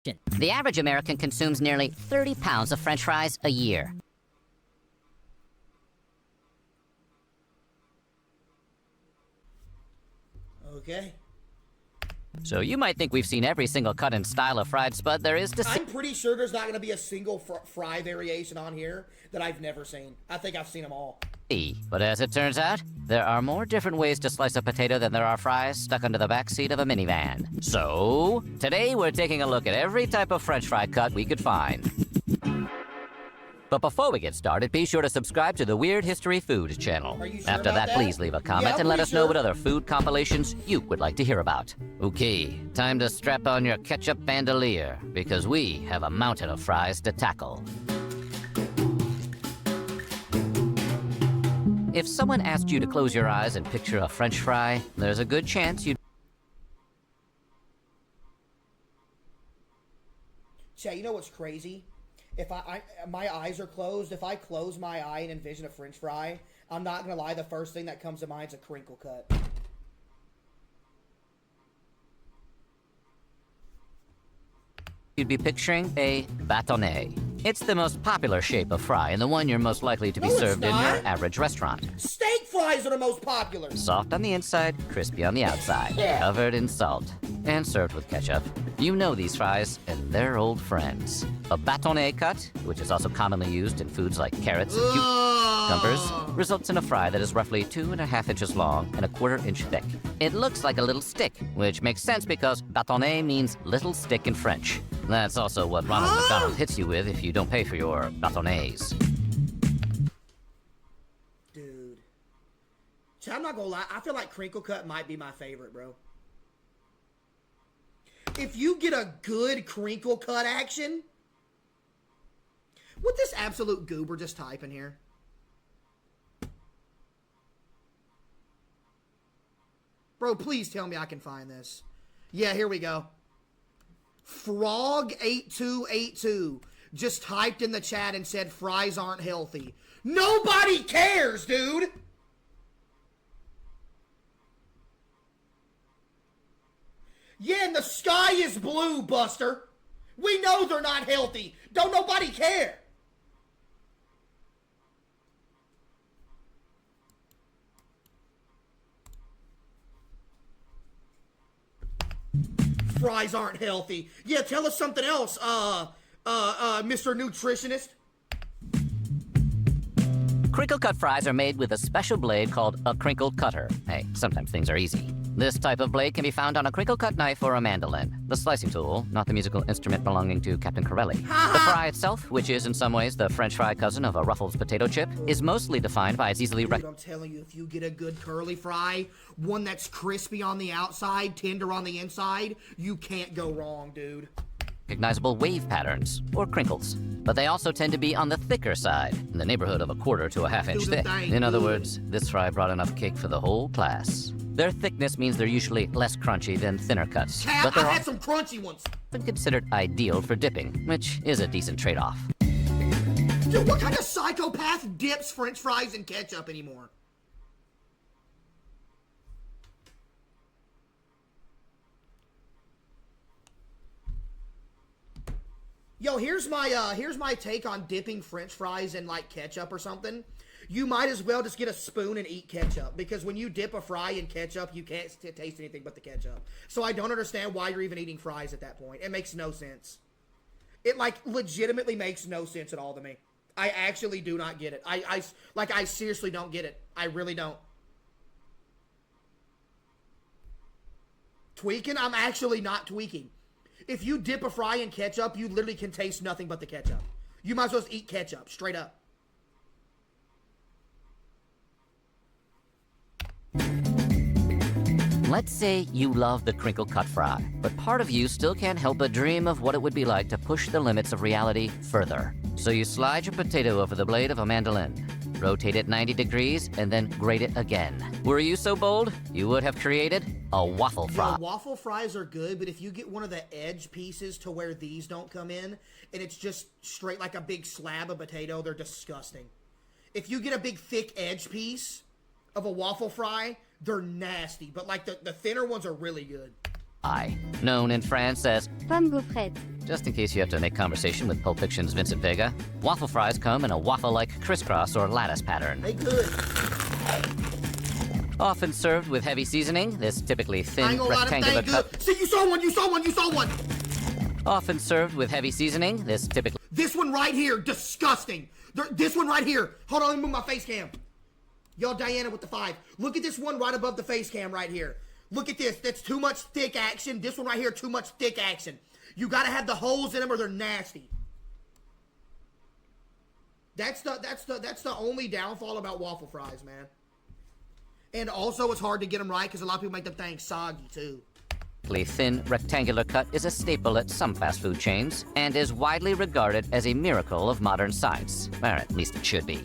The average American consumes nearly 30 pounds of French fries a year. Okay. So you might think we've seen every single cut and style of fried spud there is to see. I'm pretty sure there's not going to be a single fry variation on here that I've never seen. I think I've seen them all. But as it turns out, there are more different ways to slice a potato than there are fries stuck under the back seat of a minivan. So, today we're taking a look at every type of French fry cut we could find. But before we get started, be sure to subscribe to the Weird History Food channel. Are you sure After about that, please leave a comment and let us know what other food compilations you would like to hear about. Okay, time to strap on your ketchup bandolier, because we have a mountain of fries to tackle. If someone asked you to close your eyes and picture a French fry, there's a good chance you'd... Chat, you know what's crazy? If my eyes are closed, if I close my eye and envision a French fry, I'm not gonna lie, the first thing that comes to mind is a crinkle cut. You'd be picturing a bâtonnet. It's the most popular shape of fry and the one you're most likely to be served in your average restaurant. Steak fries are the most popular. Soft on the inside, crispy on the outside, covered in salt, and served with ketchup. You know these fries, and they're old friends. A bâtonnet cut, which is also commonly used in foods like carrots and cucumbers, results in a fry that is roughly 2.5 inches long and 1/4 inch thick. It looks like a little stick, which makes sense because bâtonnet means little stick in French. That's also what Ronald McDonald hits you with if you don't pay for your bâtonnets. Dude. Chat, I'm not gonna lie, I feel like crinkle cut might be my favorite, bro. If you get a good crinkle cut action, what this absolute goober just type in here? Bro, please tell me I can find this. Yeah, here we go. Frog8282 just typed in the chat and said fries aren't healthy. Nobody cares, dude! Yeah, and the sky is blue, Buster. We know they're not healthy. Don't nobody care. Fries aren't healthy. Yeah, tell us something else, Mr. Nutritionist. Crinkle cut fries are made with a special blade called a crinkle cutter. Hey, sometimes things are easy. This type of blade can be found on a crinkle cut knife or a mandolin, the slicing tool, not the musical instrument belonging to Captain Corelli. The fry itself, which is in some ways the French fry cousin of a Ruffles potato chip, is mostly defined by its easily Dude, I'm telling you, if you get a good curly fry, one that's crispy on the outside, tender on the inside, you can't go wrong, dude. recognizable wave patterns, or crinkles. But they also tend to be on the thicker side, in the neighborhood of 1/4 to 1/2 inch thick. In other words, this fry brought enough cake for the whole class. Their thickness means they're usually less crunchy than thinner cuts. But I had some crunchy ones. Been considered ideal for dipping, which is a decent trade-off. Dude, what kind of psychopath dips French fries in ketchup anymore? Yo, here's my take on dipping French fries in like ketchup or something. You might as well just get a spoon and eat ketchup, because when you dip a fry in ketchup, you can't taste anything but the ketchup. So I don't understand why you're even eating fries at that point. It makes no sense. It like legitimately makes no sense at all to me. I actually do not get it. I seriously don't get it. I really don't. Tweaking? I'm actually not tweaking. If you dip a fry in ketchup, you literally can taste nothing but the ketchup. You might as well just eat ketchup, straight up. Let's say you love the crinkle cut fry, but part of you still can't help but dream of what it would be like to push the limits of reality further. So you slide your potato over the blade of a mandolin, rotate it 90 degrees, and then grate it again. Were you so bold, you would have created a waffle fry. Yeah, waffle fries are good, but if you get one of the edge pieces to where these don't come in, and it's just straight like a big slab of potato, they're disgusting. If you get a big thick edge piece of a waffle fry, they're nasty, but like the thinner ones are really good. pie, known in France as Pomme gaufrette. just in case you have to make conversation with Pulp Fiction's Vincent Vega, waffle fries come in a waffle-like crisscross or lattice pattern. They good. Often served with heavy seasoning, this typically I thin ain't gonna lie, them rectangular thing cut. good. See, you saw one, you saw one, you saw one. Often served with heavy seasoning, this typically This one right here, disgusting. This one right here. Hold on, let me move my face cam. Y'all, Diana with the 5. Look at this one right above the face cam right here. Look at this. That's too much thick action. This one right here, too much thick action. You gotta have the holes in them or they're nasty. That's the only downfall about waffle fries, man. And also, it's hard to get them right because a lot of people make them things soggy too. thin rectangular cut is a staple at some fast food chains and is widely regarded as a miracle of modern science. Or at least it should be.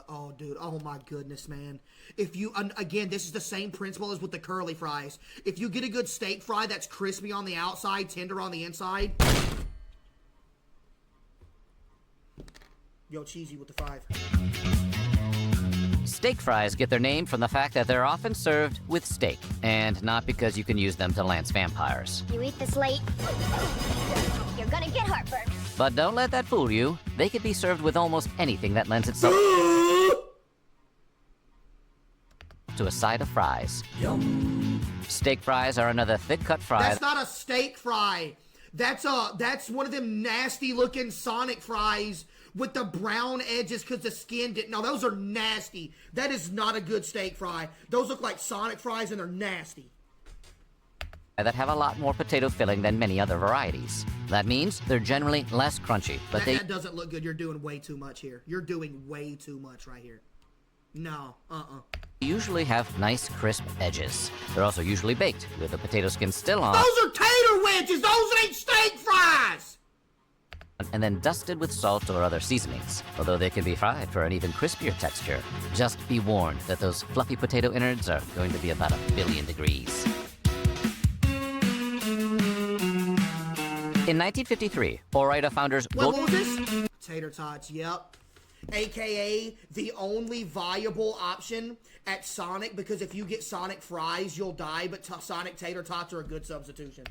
Oh, dude. Oh, my goodness, man. If you, again, this is the same principle as with the curly fries. If you get a good steak fry that's crispy on the outside, tender on the inside. Yo, cheesy with the 5. Steak fries get their name from the fact that they're often served with steak, and not because you can use them to lance vampires. You eat this late, you're gonna get heartburn. But don't let that fool you. They could be served with almost anything that lends itself to a side of fries. Yum. Steak fries are another thick-cut fry. That's not a steak fry. That's one of them nasty-looking Sonic fries with the brown edges because the skin didn't. No, those are nasty. That is not a good steak fry. Those look like Sonic fries and they're nasty. That have a lot more potato filling than many other varieties. That means they're generally less crunchy, but that doesn't look good. You're doing way too much here. You're doing way too much right here. No, usually have nice crisp edges. They're also usually baked with the potato skin still on. Those are tater wedges. Those ain't steak fries. And then dusted with salt or other seasonings, although they can be fried for an even crispier texture. Just be warned that those fluffy potato innards are going to be about 1 billion degrees. In 1953, Ore-Ida founders What was this? Tater tots, yep. AKA the only viable option at Sonic, because if you get Sonic fries, you'll die, but Sonic tater tots are a good substitution.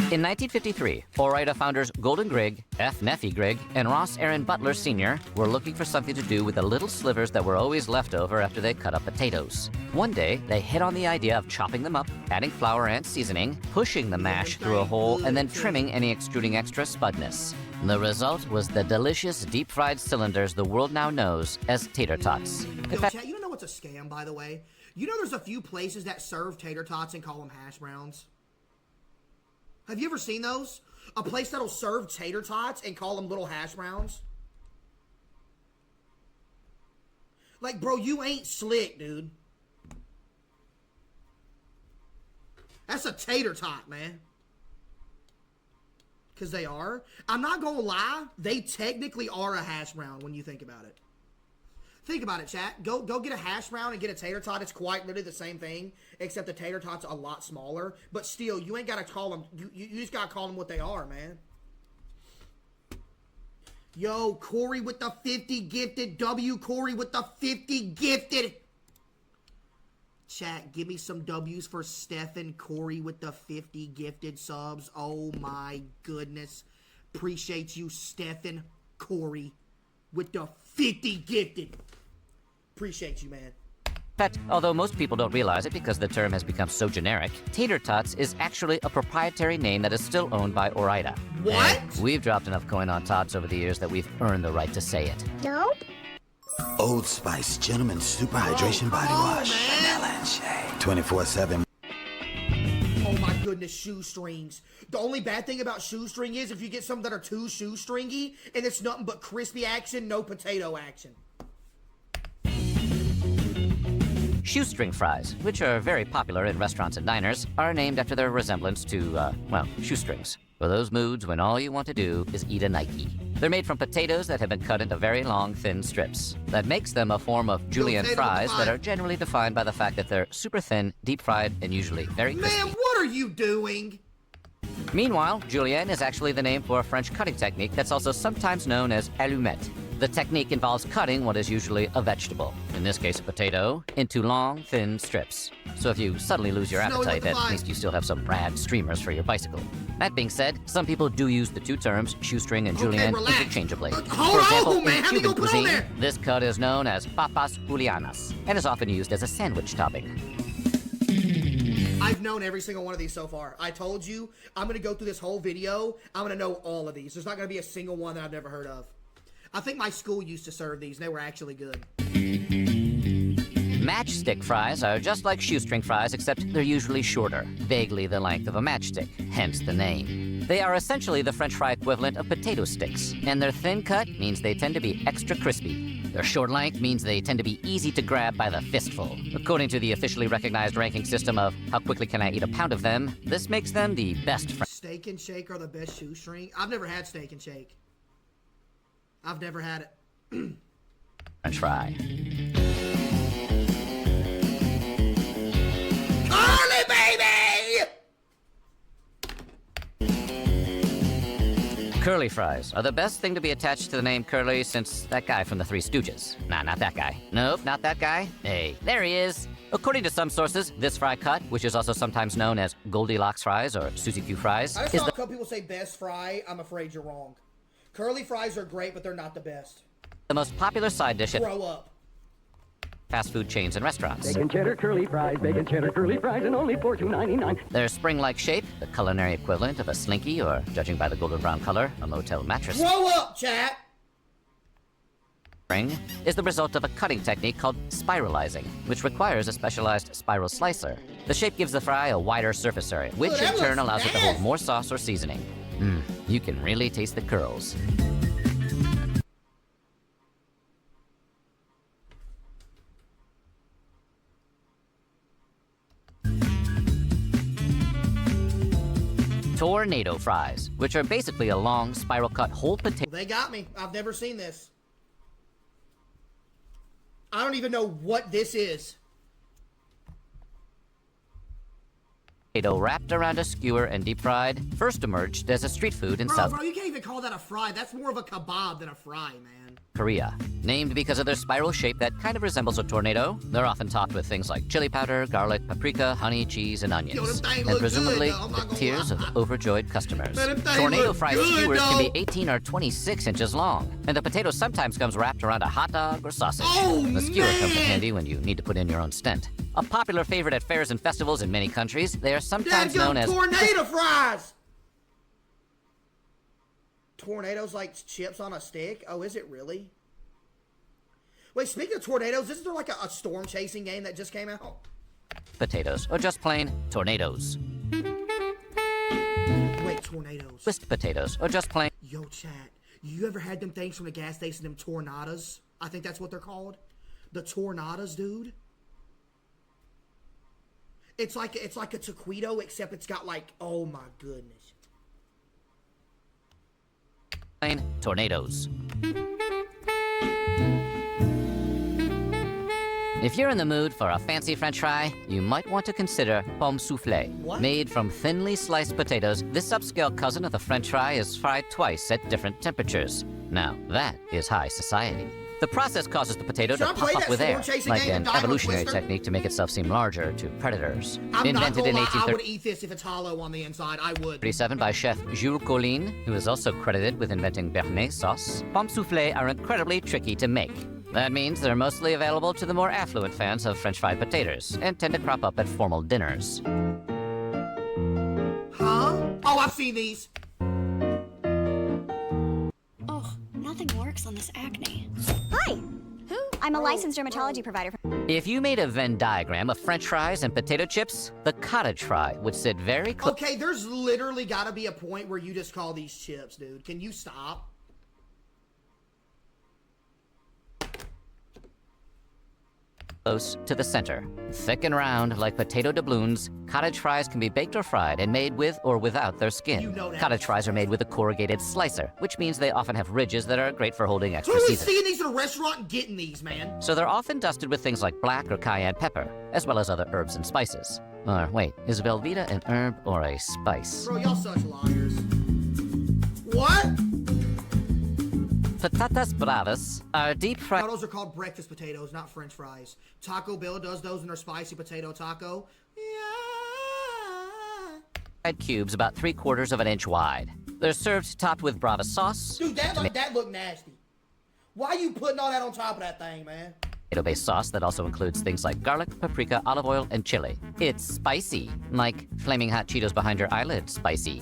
In 1953, Ore-Ida founders Golden Grigg, F. Neffy Grigg, and Ross Aaron Butler Sr. were looking for something to do with the little slivers that were always left over after they cut up potatoes. One day, they hit on the idea of chopping them up, adding flour and seasoning, pushing the mash through a hole, and then trimming any extruding extra spudness. The result was the delicious deep-fried cylinders the world now knows as tater tots. Yo, chat, you don't know what's a scam, by the way? You know there's a few places that serve tater tots and call them hash browns? Have you ever seen those? A place that'll serve tater tots and call them little hash browns? Like, bro, you ain't slick, dude. That's a tater tot, man. Because they are. I'm not going to lie. They technically are a hash brown when you think about it. Think about it, chat. Go get a hash brown and get a tater tot. It's quite literally the same thing, except the tater tot's a lot smaller. But still, you ain't got to call them. You just got to call them what they are, man. Yo, Corey with the 50 gifted. W, Corey with the 50 gifted. Chat, give me some W's for Stephen Corey with the 50 gifted subs. Oh my goodness. Appreciate you, Stephen Corey with the 50 gifted. Appreciate you, man. In fact, although most people don't realize it because the term has become so generic, tater tots is actually a proprietary name that is still owned by Ore-Ida. What? And we've dropped enough coin on tots over the years that we've earned the right to say it. Nope. Old Spice Gentleman Super Hydration Body Wash. Vanilla and shea. 24/7. Oh my goodness, shoestrings. The only bad thing about shoestring is if you get some that are too shoestringy and it's nothing but crispy action, no potato action. Shoestring fries, which are very popular in restaurants and diners, are named after their resemblance to, well, shoestrings. For those moods when all you want to do is eat a Nike. They're made from potatoes that have been cut into very long, thin strips. That makes them a form of julienne fries that are generally defined by the fact that they're super thin, deep-fried, and usually very crispy. Man, what are you doing? Meanwhile, julienne is actually the name for a French cutting technique that's also sometimes known as allumette. The technique involves cutting what is usually a vegetable, in this case a potato, into long, thin strips. So if you suddenly lose your appetite, at least you still have some rad streamers for your bicycle. That being said, some people do use the two terms, shoestring and julienne, interchangeably. For example, in Cuban cuisine, this cut is known as papas julianas, and is often used as a sandwich topping. I've known every single one of these so far. I told you, I'm going to go through this whole video. I'm going to know all of these. There's not going to be a single one that I've never heard of. I think my school used to serve these, and they were actually good. Matchstick fries are just like shoestring fries, except they're usually shorter, vaguely the length of a matchstick, hence the name. They are essentially the French fry equivalent of potato sticks, and their thin cut means they tend to be extra crispy. Their short length means they tend to be easy to grab by the fistful. According to the officially recognized ranking system of how quickly can I eat a pound of them, this makes them the best Steak and Shake are the best shoestring. I've never had Steak and Shake. I've never had it. French fry. Curly, baby! Curly fries are the best thing to be attached to the name Curly since that guy from the Three Stooges. Nah, not that guy. Nope, not that guy. Hey, there he is. According to some sources, this fry cut, which is also sometimes known as Goldilocks fries or Susie Q fries, I just saw a couple people say best fry. I'm afraid you're wrong. Curly fries are great, but they're not the best. The most popular side dish at Grow up. fast food chains and restaurants. Bacon cheddar curly fries, bacon cheddar curly fries, and only $4.99. Their spring-like shape, the culinary equivalent of a slinky or, judging by the golden brown color, a motel mattress. Grow up, chat! Spring is the result of a cutting technique called spiralizing, which requires a specialized spiral slicer. The shape gives the fry a wider surface area, which in turn allows it to hold more sauce or seasoning. You can really taste the curls. Tornado fries, which are basically a long, spiral-cut whole potato. They got me. I've never seen this. I don't even know what this is. Wrapped around a skewer and deep fried, first emerged as a street food in South Bro, you can't even call that a fry. That's more of a kebab than a fry, man. Korea. Named because of their spiral shape that kind of resembles a tornado, they're often topped with things like chili powder, garlic, paprika, honey, cheese, and onions. Yo, them things and look presumably, good, though. I'm not the gonna tears lie. of overjoyed customers. Man, them things Tornado look fry good, skewers can though. be 18 or 26 inches long, and the potato sometimes comes wrapped around a hot dog or sausage. Oh, the skewer comes in man. handy when you need to put in your own stent. A popular favorite at fairs and festivals in many countries, they are sometimes Dadgum known as tornado fries! Tornadoes like chips on a stick? Oh, is it really? Wait, speaking of tornadoes, isn't there like a storm chasing game that just came out? potatoes, or just plain tornadoes. Wait, tornadoes. Twist potatoes, or just plain Yo, chat, you ever had them things from the gas station, them tornadoes? I think that's what they're called. The tornadoes, dude. It's like a taquito, except it's got like, oh my goodness. plain tornadoes. If you're in the mood for a fancy French fry, you might want to consider pomme soufflée. What? Made from thinly sliced potatoes, this upscale cousin of the French fry is fried twice at different temperatures. Now, that is high society. The process causes the potato Should to I play pop up that with air, storm-chasing like game an and die with evolutionary Twister? technique to make itself seem larger to predators. I'm not Invented gonna in lie, I 1830. would eat this if it's hollow on the inside. I would. 1937 by chef Jules Colline, who is also credited with inventing béarnaise sauce. Pomme soufflée are incredibly tricky to make. That means they're mostly available to the more affluent fans of French fried potatoes and tend to crop up at formal dinners. Huh? Oh, I've seen these. Oh, nothing works on this acne. Hi. Who? I'm a licensed dermatology provider. If you made a Venn diagram of French fries and potato chips, the cottage fry would sit very close. Okay, there's literally got to be a point where you just call these chips, dude. Can you stop? Close to the center. Thick and round like potato doubloons, cottage fries can be baked or fried and made with or without their skin. You know that. Cottage fries are made with a corrugated slicer, which means they often have ridges that are great for holding extra Who is seasoning. seeing these at a restaurant and getting these, man? So they're often dusted with things like black or cayenne pepper, as well as other herbs and spices. Or wait, is Velveeta an herb or a spice? Bro, y'all such liars. What? patatas bravas are deep fried. Now, those are called breakfast potatoes, not French fries. Taco Bell does those in their spicy potato taco. Yeah. Cubes about 3/4 of an inch wide. They're served topped with brava sauce. Dude, that looked nasty. Why you putting all that on top of that thing, man? Tomato-based sauce that also includes things like garlic, paprika, olive oil, and chili. It's spicy, like flaming hot Cheetos behind your eyelids spicy.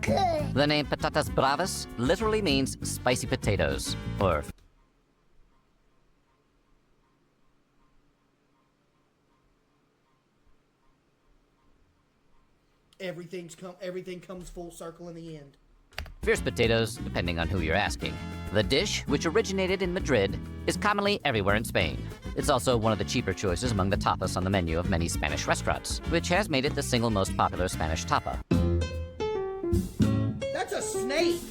Good. The name patatas bravas literally means spicy potatoes, or everything comes full circle in the end. fierce potatoes, depending on who you're asking. The dish, which originated in Madrid, is commonly everywhere in Spain. It's also one of the cheaper choices among the tapas on the menu of many Spanish restaurants, which has made it the single most popular Spanish tapa. That's a snake!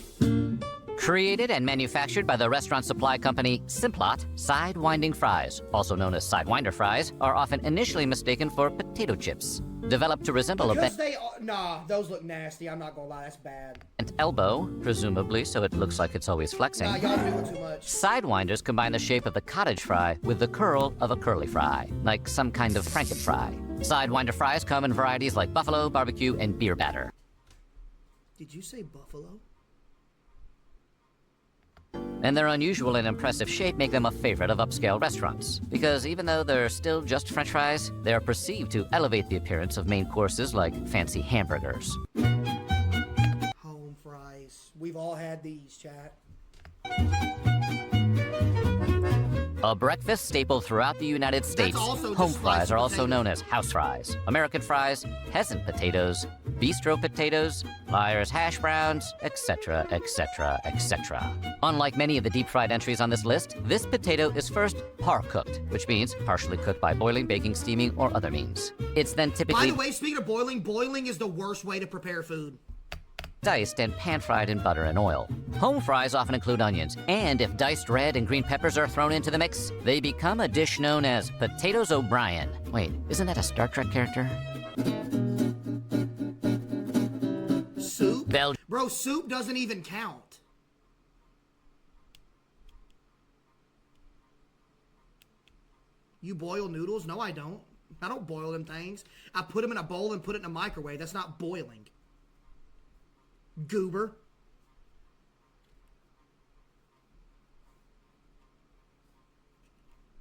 Created and manufactured by the restaurant supply company Simplot, side-winding fries, also known as sidewinder fries, are often initially mistaken for potato chips. Developed to resemble a Because they are, nah, those look nasty. I'm not gonna lie, that's bad. bent elbow, presumably so it looks like it's always flexing. Nah, y'all doing too much. Sidewinders combine the shape of the cottage fry with the curl of a curly fry, like some kind of franken fry. Sidewinder fries come in varieties like buffalo, barbecue, and beer batter. Did you say buffalo? And their unusual and impressive shape make them a favorite of upscale restaurants. Because even though they're still just French fries, they are perceived to elevate the appearance of main courses like fancy hamburgers. Home fries. We've all had these, chat. A breakfast staple throughout the United States, also home just fries sliced are also potato. known as house fries, American fries, peasant potatoes, bistro potatoes, Myers hash browns, etc., etc., etc. Unlike many of the deep-fried entries on this list, this potato is first par-cooked, which means partially cooked by boiling, baking, steaming, or other means. It's then By typically the way, speaking of boiling, boiling is the worst way to prepare food. diced and pan-fried in butter and oil. Home fries often include onions, and if diced red and green peppers are thrown into the mix, they become a dish known as Potatoes O'Brien. Wait, isn't that a Star Trek character? Soup? Bel- Bro, soup doesn't even count. You boil noodles? No, I don't. I don't boil them things. I put them in a bowl and put it in a microwave. That's not boiling. Goober.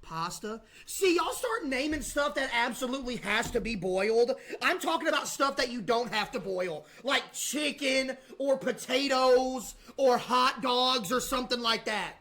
Pasta. See, y'all start naming stuff that absolutely has to be boiled. I'm talking about stuff that you don't have to boil. Like chicken or potatoes or hot dogs or something like that.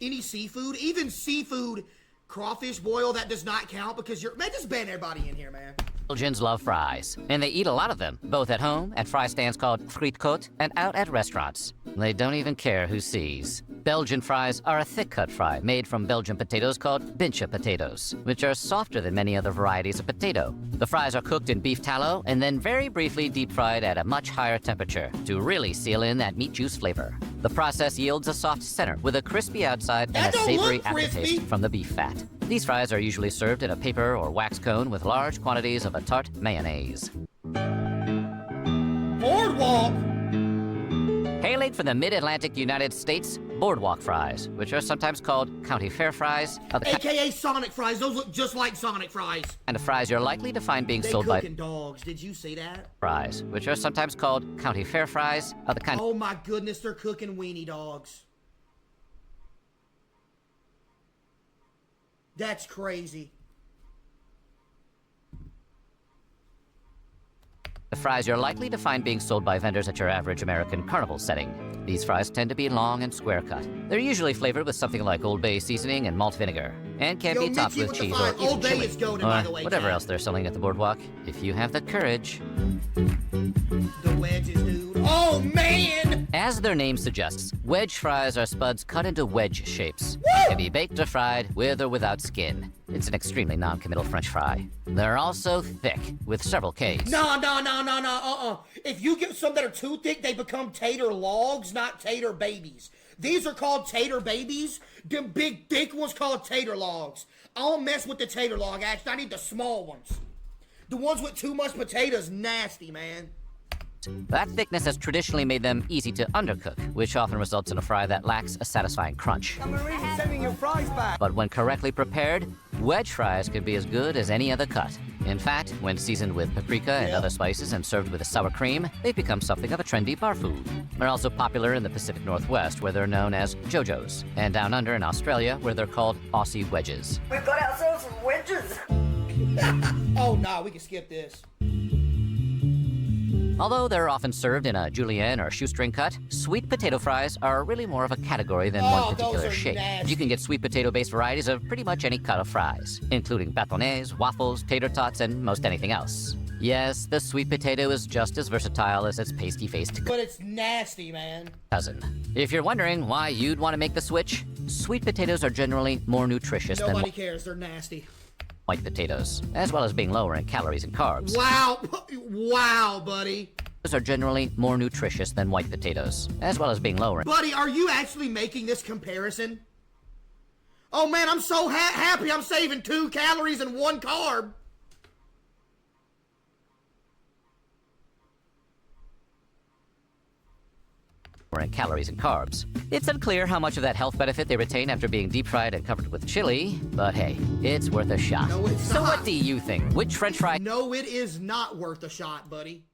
Any seafood, even seafood, crawfish boil, that does not count because you're... Man, just ban everybody in here, man. Belgians love fries, and they eat a lot of them, both at home, at fry stands called frietkoot, and out at restaurants. They don't even care who sees. Belgian fries are a thick-cut fry made from Belgian potatoes called bincha potatoes, which are softer than many other varieties of potato. The fries are cooked in beef tallow and then very briefly deep-fried at a much higher temperature to really seal in that meat juice flavor. The process yields a soft center with a crispy outside and a don't savory look crispy. aftertaste from the beef fat. These fries are usually served in a paper or wax cone with large quantities of a tart mayonnaise. Boardwalk. Hailing from the mid-Atlantic United States, boardwalk fries, which are sometimes called county fair fries, are the AKA Sonic fries. Those look just like Sonic fries. kind of fries you're likely to find being They sold by cooking dogs. Did you see that? fries, which are sometimes called county fair fries, are the kind Oh my goodness, they're cooking weenie dogs. That's crazy. of fries you're likely to find being sold by vendors at your average American carnival setting. These fries tend to be long and square cut. They're usually flavored with something like Old Bay seasoning and malt vinegar, and can Yo, be topped Mitchie with with the cheese fire. or even Old Bay chili, is golden, by the way, whatever Chad. else they're selling at the boardwalk, if you have the courage. The wedges, dude. Oh man! As their name suggests, wedge fries are spuds cut into wedge shapes. They can be baked or fried, with or without skin. It's an extremely non-committal French fry. They're also thick, with several Ks. No. If you get some that are too thick, they become tater logs, not tater babies. These are called tater babies. Them big thick ones called tater logs. I don't mess with the tater log, actually. I need the small ones. The ones with too much potatoes, nasty, man. That thickness has traditionally made them easy to undercook, which often results in a fry that lacks a satisfying crunch. Sending your fries back. But when correctly prepared, wedge fries could be as good as any other cut. In fact, when seasoned with paprika and other spices and served with a sour cream, they've become something of a trendy bar food. They're also popular in the Pacific Northwest, where they're known as JoJo's, and down under in Australia, where they're called Aussie wedges. We've got ourselves some wedges. Oh, no, we can skip this. Although they're often served in a julienne or shoestring cut, sweet potato fries are really more of a category than one particular those are shape. nasty. You can get sweet potato-based varieties of pretty much any cut of fries, including bâtonnets, waffles, tater tots, and most anything else. Yes, the sweet potato is just as versatile as its pasty-faced But it's nasty, man. cousin. If you're wondering why you'd want to make the switch, sweet potatoes are generally more nutritious than Nobody cares. They're nasty. white potatoes, as well as being lower in calories and carbs. Wow. Wow, buddy. Those are generally more nutritious than white potatoes, as well as being lower in Buddy, are you actually making this comparison? Oh, man, I'm so happy I'm saving 2 calories and 1 carb. calories and carbs. It's unclear how much of that health benefit they retain after being deep fried and covered with chili, but hey, it's worth a shot. No, it's So not. what do you think? Which French fry No, it is not worth a shot, buddy.